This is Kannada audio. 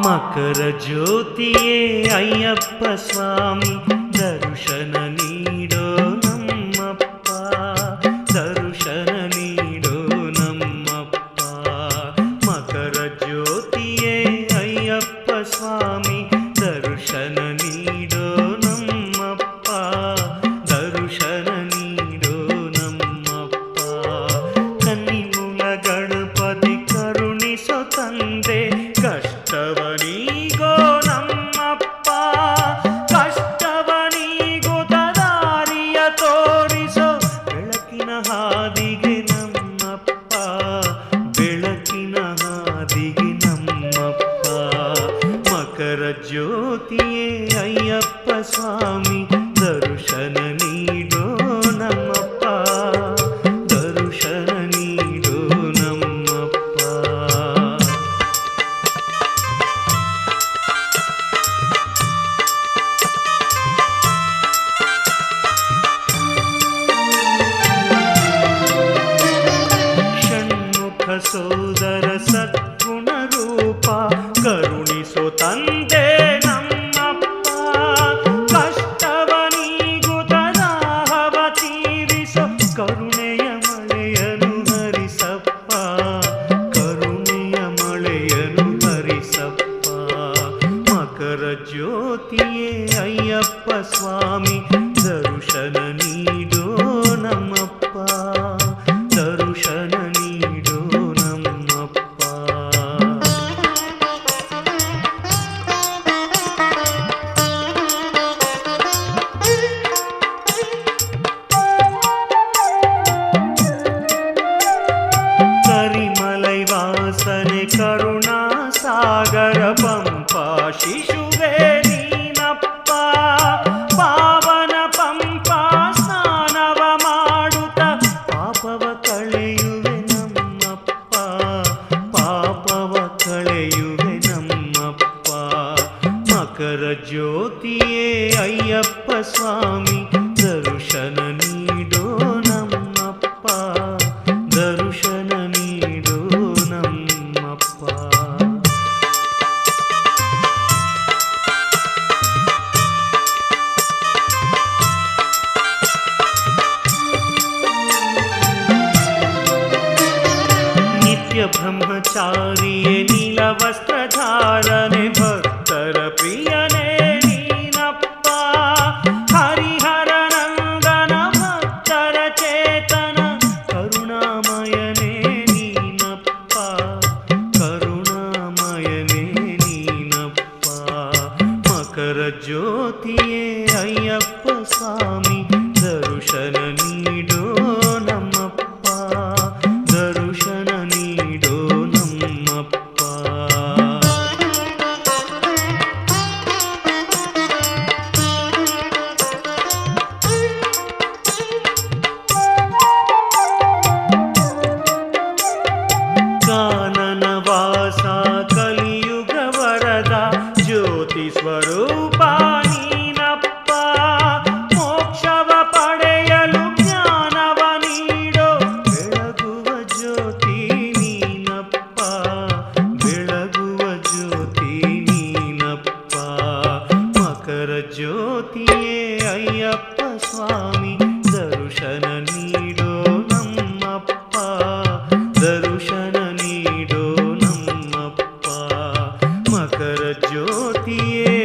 ಮಕರ ಜ್ಯೋತಿಯೇ ಅಯ್ಯಪ್ಪ ಸ್ವಾಮಿ ದರ್ಶನ ನೀಡೋ ನಮ್ಮಪ್ಪ, ದರ್ಶನ ನೀಡೋ ನಮ್ಮಪ್ಪ. ಮಕರ ಜ್ಯೋತಿಯೇ ಅಯ್ಯಪ್ಪ ಸ್ವಾಮಿ ದರ್ಶನ ನೀಡೋ ನಮ್ಮಪ್ಪ, ದರ್ಶನ ನೀಡೋ ನಮ್ಮಪ್ಪ. ಕನ್ನಿಮೂಲ ಗಣಪತಿ ಕರುಣಿಸೋ ತಂದೆ ಕಷ್ಟವನಿಗೋ ನಮ್ಮಪ್ಪ, ಕಷ್ಟವನಿಗೋ ದಾರಿಯ ತೋರಿಸೋ ಬೆಳಕಿನ ಹಾದಿಗೆ ನಮ್ಮಪ್ಪ, ಬೆಳಕಿನ ಹಾದಿಗೆ ನಮ್ಮಪ್ಪ. ಮಕರ ಜ್ಯೋತಿಯೇ ಅಯ್ಯಪ್ಪ ಸ್ವಾಮಿ ದರ್ಶನ ನೀಡೋ ನಮ್ಮಪ್ಪ, ದರ್ಶನ ನೀಡೋ ನಮ್ಮಪ್ಪ. ಸೋದರ ಸದ್ಗುಣ ರೂಪ ಕರುಣಿಸೋ ತಂದೆ ನಮ್ಮಪ್ಪ, ಕಷ್ಟವನಿಗೂ ತದಾಹವ ತೀರಿಸೋ ಕರುಣೆಯ ಮಳೆಯನು ಹರಿಸಪ್ಪ, ಕರುಣೆಯ ಮಳೆಯನು ಹರಿಸಪ್ಪ. ಮಕರ ಜ್ಯೋತಿಯೇ ಅಯ್ಯಪ್ಪ ಸ್ವಾಮಿ ದರ್ಶನ ನೀಡೋ ನಮ್ಮಪ್ಪ, ದರ್ಶನ ನೀಡೋ ನಮ್ಮಪ್ಪ. ಕರಿಮಲೈ ವಾಸನೆ ಕರುಣಾ ಸಾಗರ ಪಂಪಾ ಶಿಶುವೇ ನೀನಪ್ಪ, ಪಾವನ ಪಂಪಾ ಸ್ನಾನವ ಮಾಡುತ್ತ ಪಾಪವ ಕಳೆಯುವೆ ನಮ್ಮಪ್ಪ, ಪಾಪವ ಕಳೆಯುವೆ ನಮ್ಮಪ್ಪ. ಮಕರ ಜ್ಯೋತಿಯೇ ಅಯ್ಯಪ್ಪ ಸ್ವಾಮಿ ದರ್ಶನ ನೀಡೋ ನಮ್ಮಪ್ಪ, ದರ್ಶನ ನೀಡೋ ನಮ್ಮಪ್ಪ. ನಿತ್ಯ ಬ್ರಹ್ಮಚಾರಿಯೇ ನೀಲ ವಸ್ತ್ರಧಾರನೆ ಭಕ್ತರ ಪ್ರಿಯನೇ ನೀನಪ್ಪ, ಹರಿಹರ ನಂದನ ಭಕ್ತರ ಚೇತನ ಕರುಣಾಮಯನೇ ನೀನಪ್ಪ, ಕರುಣಾಮಯನೇ ನೀನಪ್ಪ. ಮಕರ ಜ್ಯೋತಿಯೇ ಅಯ್ಯಪ್ಪ ಸ್ವಾಮಿ ದರ್ಶನ ನೀಡೋ ನಮ್ಮಪ್ಪ, ದರ್ಶನ ನೀಡೋ ನಮ್ಮಪ್ಪ. ಕಾನನ ವಾಸ ಕಲಿಯುಗ ವರದ ಜ್ಯೋತಿ ಸ್ವರೂಪ ನೀನಪ್ಪ, ಮೋಕ್ಷವ ಪಡೆಯಲು ಜ್ಞಾನವ ನೀಡೋ ಬೆಳಗುವ ಜ್ಯೋತಿ ನೀನಪ್ಪ, ಬೆಳಗುವ ಜ್ಯೋತಿ ನೀನಪ್ಪ. ಮಕರ ಜ್ಯೋತಿಯೇ ಅಯ್ಯಪ್ಪ ಸ್ವಾಮಿ ದರ್ಶನ ನೀಡೋ ನಮ್ಮಪ್ಪ, ದರ್ಶನ ನೀಡೋ ನಮ್ಮಪ್ಪ. ಮಕರ ಜ್ಯೋತಿಯೇ